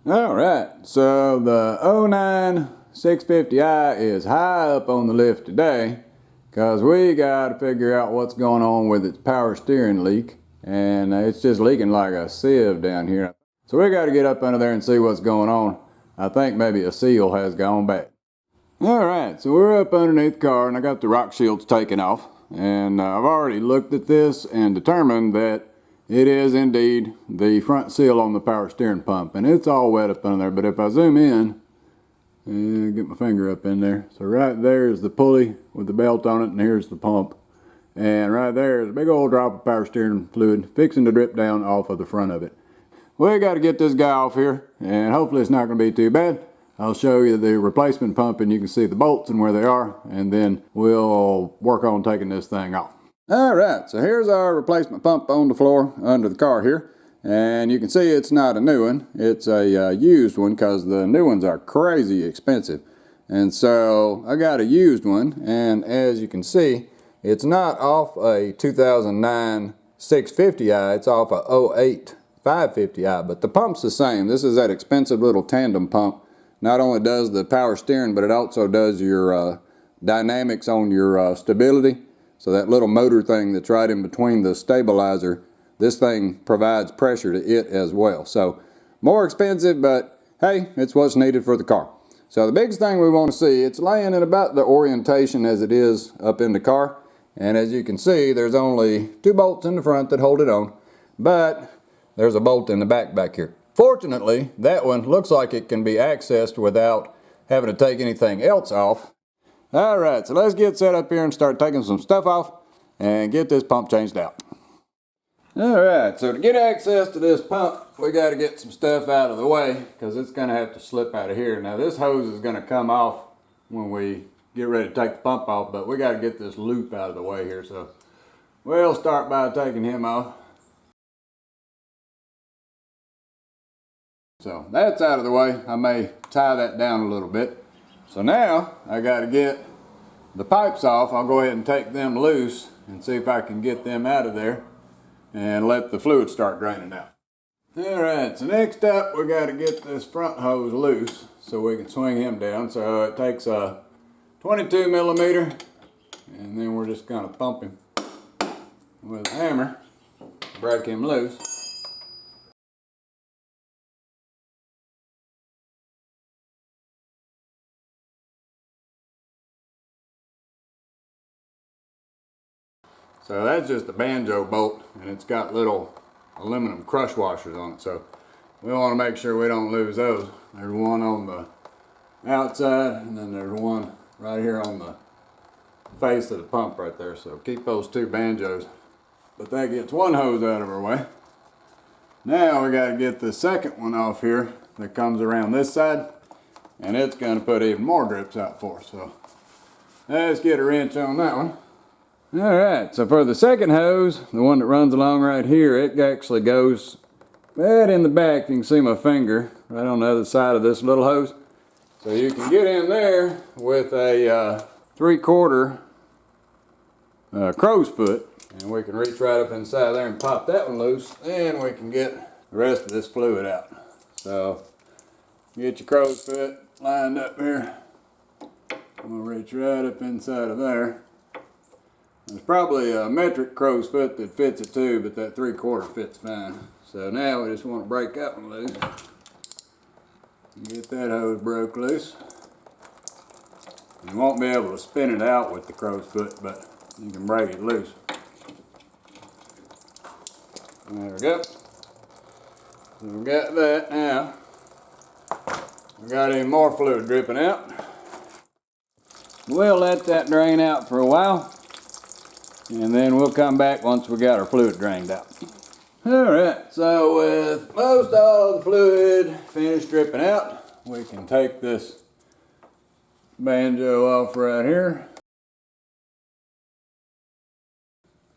Alright, so the 09 650i is high up on the list today because we got to figure out what's going on with its power steering leak, and it's just leaking like a sieve down here. So we got to get up under there and see what's going on. I think maybe a seal has gone bad. Alright, so we're up underneath the car and I got the rock shields taken off, and I've already looked at this and determined that it is indeed the front seal on the power steering pump, and it's all wet up under there. But if I zoom in and get my finger up in there, so right there is the pulley with the belt on it, and here's the pump, and right there is a big old drop of power steering fluid fixing to drip down off of the front of it. We got to get this guy off here, and hopefully it's not going to be too bad. I'll show you the replacement pump and you can see the bolts and where they are, and then we'll work on taking this thing off. Alright, so here's our replacement pump on the floor under the car here, and you can see it's not a new one, it's a used one, because the new ones are crazy expensive. And so I got a used one, and as you can see, it's not off a 2009 650i, it's off a 08 550i, but the pump's the same. This is that expensive little tandem pump. Not only does the power steering, but it also does your dynamics on your stability. So that little motor thing that's right in between the stabilizer, this thing provides pressure to it as well. So more expensive, but hey, it's what's needed for the car. So the biggest thing we want to see, it's laying in about the orientation as it is up in the car. And as you can see, there's only 2 bolts in the front that hold it on, but there's a bolt in the back here. Fortunately, that one looks like it can be accessed without having to take anything else off. Alright, so let's get set up here and start taking some stuff off and get this pump changed out. Alright, so to get access to this pump, we got to get some stuff out of the way because it's going to have to slip out of here. Now this hose is going to come off when we get ready to take the pump off, but we got to get this loop out of the way here. So we'll start by taking him off. So that's out of the way. I may tie that down a little bit. So now I got to get the pipes off. I'll go ahead and take them loose and see if I can get them out of there and let the fluid start draining out. Alright, so next up we got to get this front hose loose so we can swing him down. So it takes a 22 millimeter, and then we're just going to thump him with a hammer, break him loose. So that's just a banjo bolt, and it's got little aluminum crush washers on it, so we want to make sure we don't lose those. There's one on the outside, and then there's one right here on the face of the pump right there, so keep those 2 banjos. But that gets one hose out of our way. Now we got to get the second one off here that comes around this side, and it's going to put even more drips out for us. So let's get a wrench on that one. Alright, so for the second hose, the one that runs along right here, it actually goes right in the back. You can see my finger right on the other side of this little hose. So you can get in there with a 3/4 crow's foot, and we can reach right up inside there and pop that one loose, and we can get the rest of this fluid out. So get your crow's foot lined up here. I'm going to reach right up inside of there. There's probably a metric crow's foot that fits it too, but that 3/4 fits fine. So now we just want to break that one loose. Get that hose broke loose. You won't be able to spin it out with the crow's foot, but you can break it loose. There we go. So we've got that now. We've got even more fluid dripping out. We'll let that drain out for a while, and then we'll come back once we got our fluid drained out. Alright, so with most all the fluid finished dripping out, we can take this banjo off right here.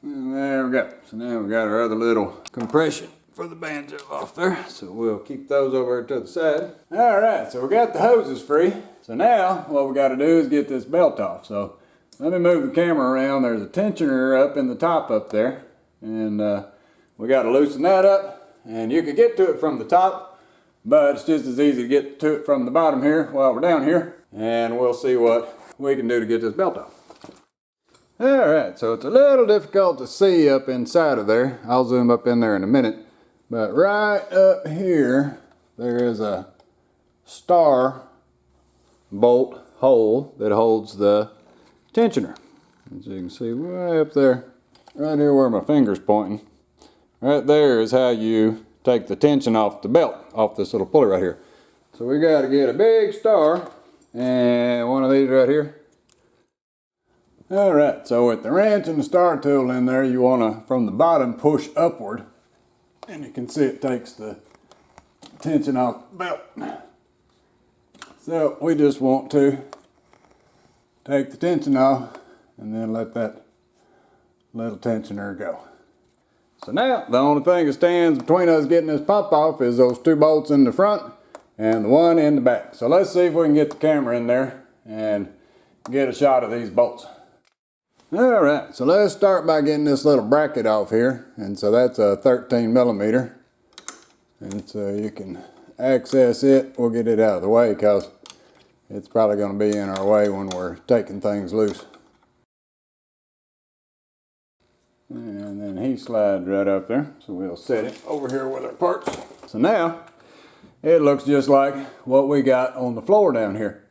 And there we go. So now we got our other little compression for the banjo off there. So we'll keep those over to the side. Alright, so we got the hoses free. So now what we got to do is get this belt off. So let me move the camera around. There's a tensioner up in the top up there, and we got to loosen that up, and you can get to it from the top, but it's just as easy to get to it from the bottom here while we're down here, and we'll see what we can do to get this belt off. Alright, so it's a little difficult to see up inside of there. I'll zoom up in there in a minute. But right up here, there is a star bolt hole that holds the tensioner. As you can see way up there, right here where my finger's pointing, right there is how you take the tension off the belt, off this little pulley right here. So we got to get a big star and one of these right here. Alright, so with the wrench and the star tool in there, you want to, from the bottom, push upward. And you can see it takes the tension off the belt. So we just want to take the tension off and then let that little tensioner go. So now, the only thing that stands between us getting this pump off is those two bolts in the front and the one in the back. So let's see if we can get the camera in there and get a shot of these bolts. Alright, so let's start by getting this little bracket off here. And so that's a 13 millimeter. And so you can access it. We'll get it out of the way because it's probably going to be in our way when we're taking things loose. And then he slides right up there. So we'll set it over here with our parts. So now, it looks just like what we got on the floor down here.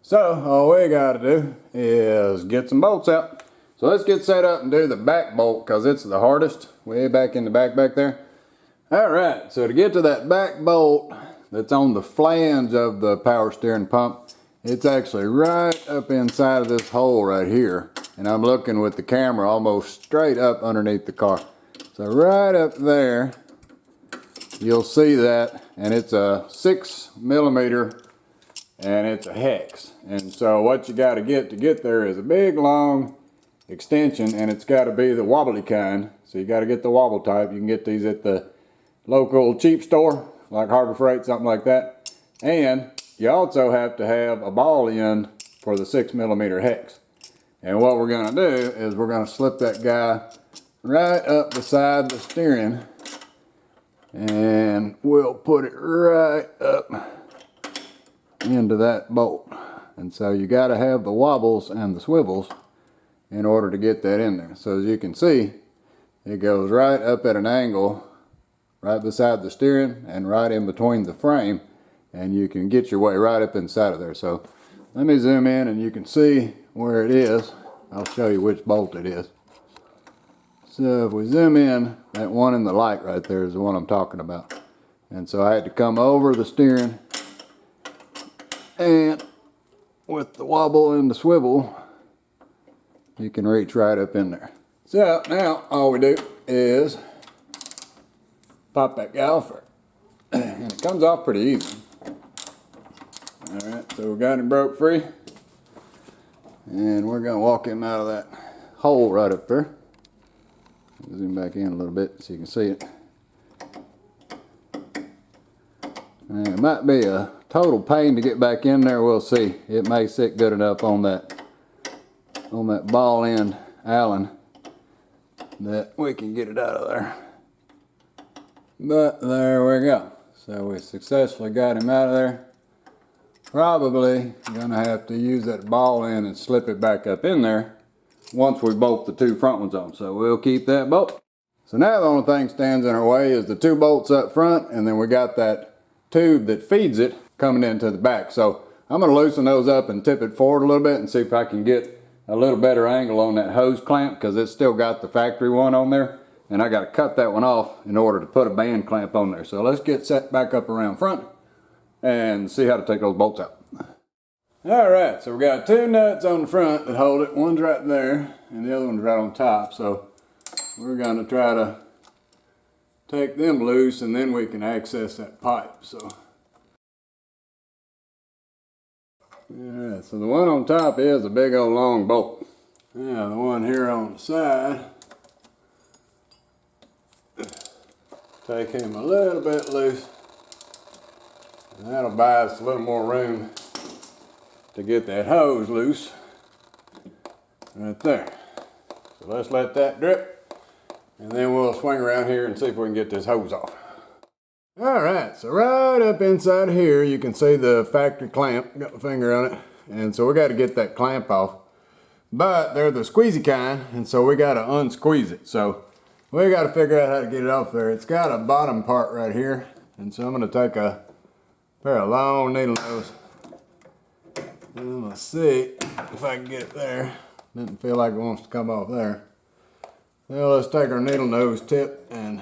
So all we got to do is get some bolts out. So let's get set up and do the back bolt because it's the hardest, way back in the back there. Alright, so to get to that back bolt that's on the flange of the power steering pump, it's actually right up inside of this hole right here. And I'm looking with the camera almost straight up underneath the car. So right up there, you'll see that, and it's a 6 millimeter and it's a hex. And so what you got to get there is a big long extension, and it's got to be the wobbly kind. So you got to get the wobble type. You can get these at the local cheap store like Harbor Freight, something like that. And you also have to have a ball end for the 6 millimeter hex. And what we're going to do is we're going to slip that guy right up beside the steering, and we'll put it right up into that bolt. And so you got to have the wobbles and the swivels in order to get that in there. So as you can see, it goes right up at an angle right beside the steering and right in between the frame, and you can get your way right up inside of there. So let me zoom in and you can see where it is. I'll show you which bolt it is. So if we zoom in, that one in the light right there is the one I'm talking about. And so I had to come over the steering, and with the wobble and the swivel, you can reach right up in there. So now all we do is pop that guy off there. And it comes off pretty easy. Alright, so we got him broke free. And we're going to walk him out of that hole right up there. Zoom back in a little bit so you can see it. And it might be a total pain to get back in there, we'll see. It may sit good enough on that ball end Allen that we can get it out of there. But there we go. So we successfully got him out of there. Probably gonna have to use that ball end and slip it back up in there once we bolt the two front ones on. So we'll keep that bolt. So now the only thing stands in our way is the two bolts up front, and then we got that tube that feeds it coming into the back. So I'm gonna loosen those up and tip it forward a little bit and see if I can get a little better angle on that hose clamp, because it's still got the factory one on there, and I got to cut that one off in order to put a band clamp on there. So let's get set back up around front and see how to take those bolts out. Alright, so we got two nuts on the front that hold it. One's right there and the other one's right on top. So we're going to try to take them loose, and then we can access that pipe. So alright, so the one on top is a big old long bolt. Now the one here on the side, take him a little bit loose, and that'll buy us a little more room to get that hose loose right there. So let's let that drip, and then we'll swing around here and see if we can get this hose off. Alright, so right right up inside here, you can see the factory clamp. Got my finger on it. And so we got to get that clamp off. But they're the squeezy kind, and so we got to unsqueeze it. So we got to figure out how to get it off there. It's got a bottom part right here. And so I'm going to take a pair of long needle nose. And I'm going to see if I can get it there. Doesn't feel like it wants to come off there. Well, let's take our needle nose tip and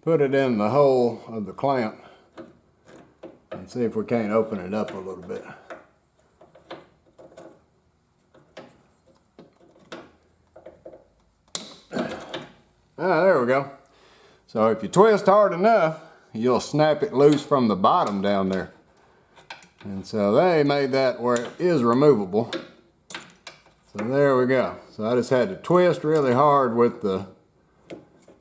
put it in the hole of the clamp and see if we can't open it up a little bit. Ah, there we go. So if you twist hard enough, you'll snap it loose from the bottom down there. And so they made that where it is removable. So there we go. So I just had to twist really hard with the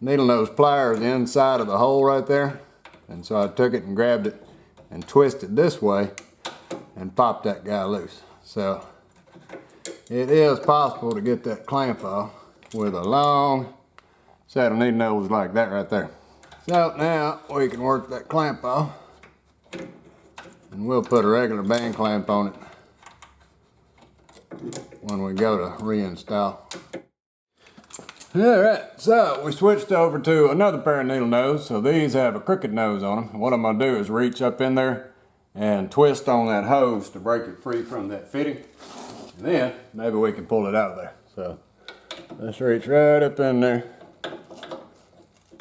needle nose pliers inside of the hole right there. And so I took it and grabbed it and twisted this way and popped that guy loose. So it is possible to get that clamp off with a long set of needle nose like that right there. So now we can work that clamp off, and we'll put a regular band clamp on it when we go to reinstall. Alright, so we switched over to another pair of needle nose. So these have a crooked nose on them. What I'm going to do is reach up in there and twist on that hose to break it free from that fitting. And then maybe we can pull it out of there. So let's reach right up in there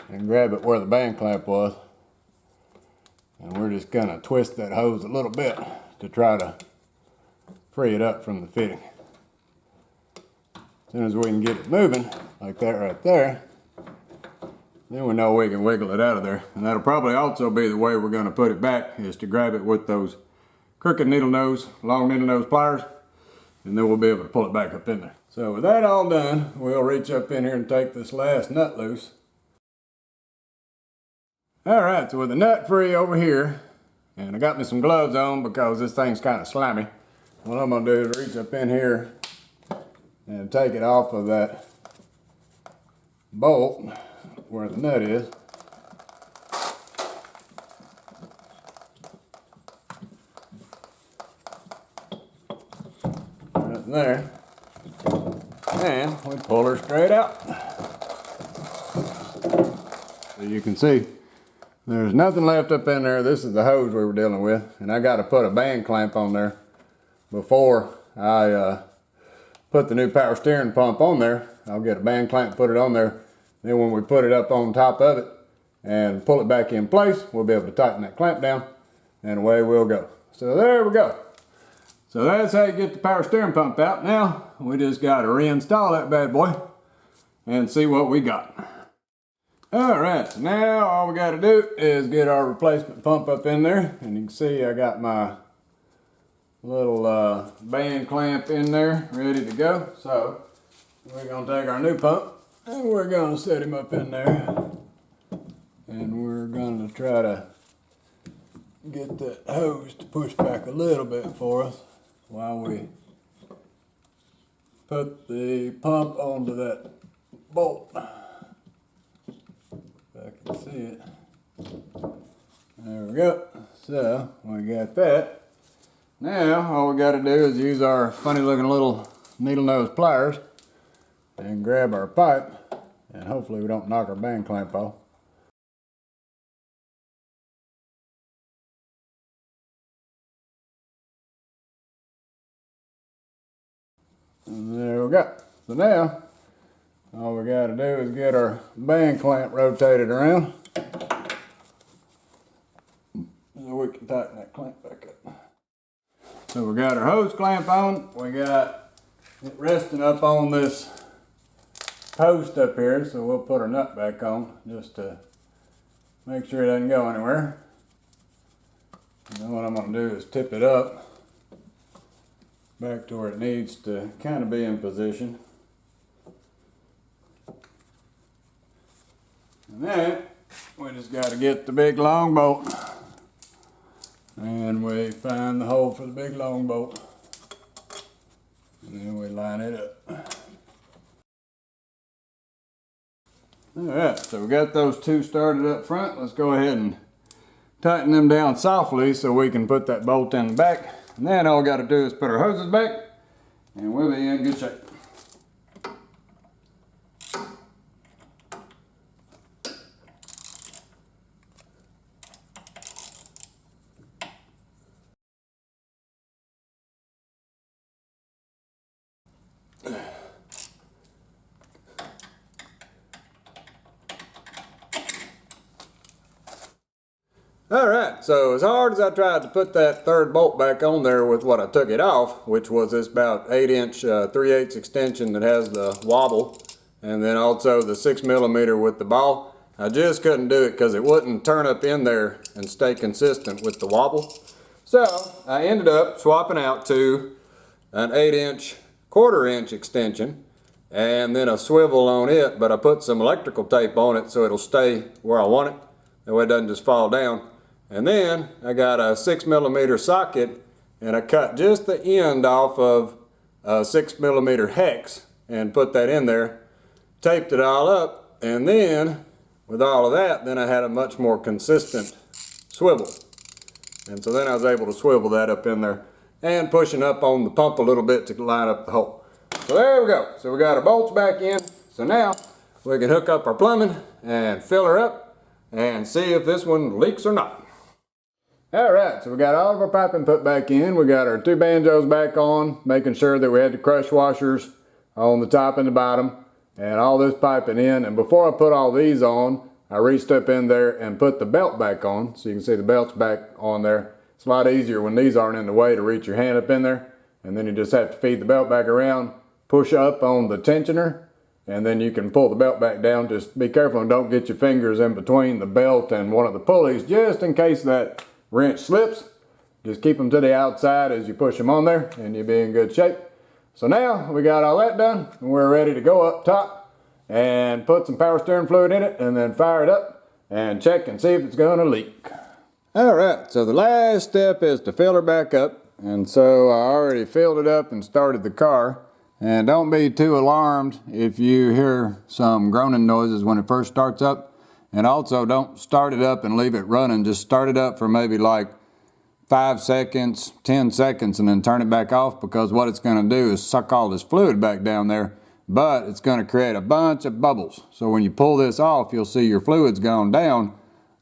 and grab it where the band clamp was. And we're just going to twist that hose a little bit to try to free it up from the fitting. As soon as we can get it moving, like that right there, then we know we can wiggle it out of there. And that'll probably also be the way we're going to put it back, is to grab it with those crooked needle nose, long needle nose pliers, and then we'll be able to pull it back up in there. So with that all done, we'll reach up in here and take this last nut loose. Alright, so with the nut free over here, and I got me some gloves on because this thing's kind of slimy. What I'm going to do is reach up in here and take it off of that bolt where the nut is. Right there. And we pull her straight out. So you can see there's nothing left up in there. This is the hose we were dealing with, and I got to put a band clamp on there before I put the new power steering pump on there. I'll get a band clamp, put it on there. Then when we put it up on top of it and pull it back in place, we'll be able to tighten that clamp down, and away we'll go. So there we go. So that's how you get the power steering pump out. Now we just got to reinstall that bad boy and see what we got. Alright, so now all we got to do is get our replacement pump up in there, and you can see I got my little band clamp in there ready to go. So we're going to take our new pump and we're going to set him up in there, and we're going to try to get that hose to push back a little bit for us while we put the pump onto that bolt. I can see it. There we go. So we got that. Now all we got to do is use our funny looking little needle nose pliers and grab our pipe, and hopefully we don't knock our band clamp off. And there we go. So now all we got to do is get our band clamp rotated around so we can tighten that clamp back up. So we got our hose clamp on. We got it resting up on this post up here, so we'll put our nut back on just to make sure it doesn't go anywhere. And then what I'm going to do is tip it up back to where it needs to kind of be in position. And then we just got to get the big long bolt, and we find the hole for the big long bolt, and then we line it up. Alright, so we got those two started up front. Let's go ahead and tighten them down softly so we can put that bolt in the back. And then all we got to do is put our hoses back and we'll be in good shape. Alright, so as hard as I tried to put that third bolt back on there with what I took it off, which was this about 8-inch 3/8 extension that has the wobble, and then also the 6mm with the ball, I just couldn't do it because it wouldn't turn up in there and stay consistent with the wobble. So I ended up swapping out to an 8-inch 1/4-inch extension and then a swivel on it, but I put some electrical tape on it so it'll stay where I want it. That way it doesn't just fall down. And then I got a 6mm socket and I cut just the end off of a 6mm hex and put that in there, taped it all up, and then with all of that, then I had a much more consistent swivel. And so then I was able to swivel that up in there and pushing up on the pump a little bit to line up the hole. So there we go. So we got our bolts back in. So now we can hook up our plumbing and fill her up and see if this one leaks or not. Alright, so we got all of our piping put back in. We got our 2 banjos back on, making sure that we had the crush washers on the top and the bottom, and all this piping in. And before I put all these on, I reached up in there and put the belt back on, so you can see the belt's back on there. It's a lot easier when these aren't in the way to reach your hand up in there, and then you just have to feed the belt back around, push up on the tensioner, and then you can pull the belt back down. Just be careful and don't get your fingers in between the belt and one of the pulleys, just in case that wrench slips. Just keep them to the outside as you push them on there and you'll be in good shape. So now we got all that done and we're ready to go up top and put some power steering fluid in it and then fire it up and check and see if it's going to leak. Alright, so the last step is to fill her back up, and so I already filled it up and started the car. And don't be too alarmed if you hear some groaning noises when it first starts up. And also don't start it up and leave it running. Just start it up for maybe like 5 seconds, 10 seconds, and then turn it back off, because what it's going to do is suck all this fluid back down there, but it's going to create a bunch of bubbles. So when you pull this off, you'll see your fluid's gone down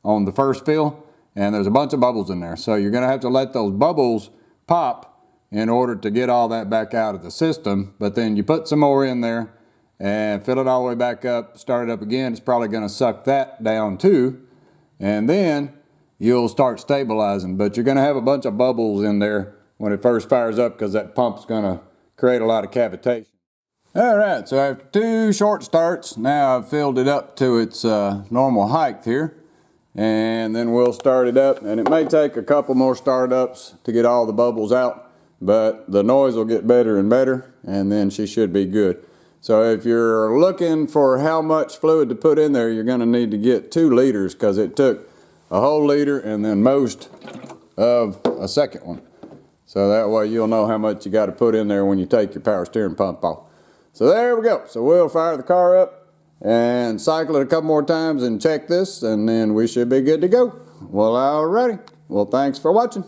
on the first fill, and there's a bunch of bubbles in there. So you're going to have to let those bubbles pop in order to get all that back out of the system. But then you put some more in there and fill it all the way back up, start it up again. It's probably going to suck that down too, and then you'll start stabilizing. But you're going to have a bunch of bubbles in there when it first fires up, because that pump's going to create a lot of cavitation. Alright, so after 2 short starts, now I've filled it up to its normal height here, and then we'll start it up. And it may take a couple more startups to get all the bubbles out, but the noise will get better and better, and then she should be good. So if you're looking for how much fluid to put in there, you're going to need to get 2 liters, because it took a whole liter and then most of a second one. So that way you'll know how much you got to put in there when you take your power steering pump off. So there we go. So we'll fire the car up and cycle it a couple more times and check this, and then we should be good to go. Well, alrighty. Well, thanks for watching.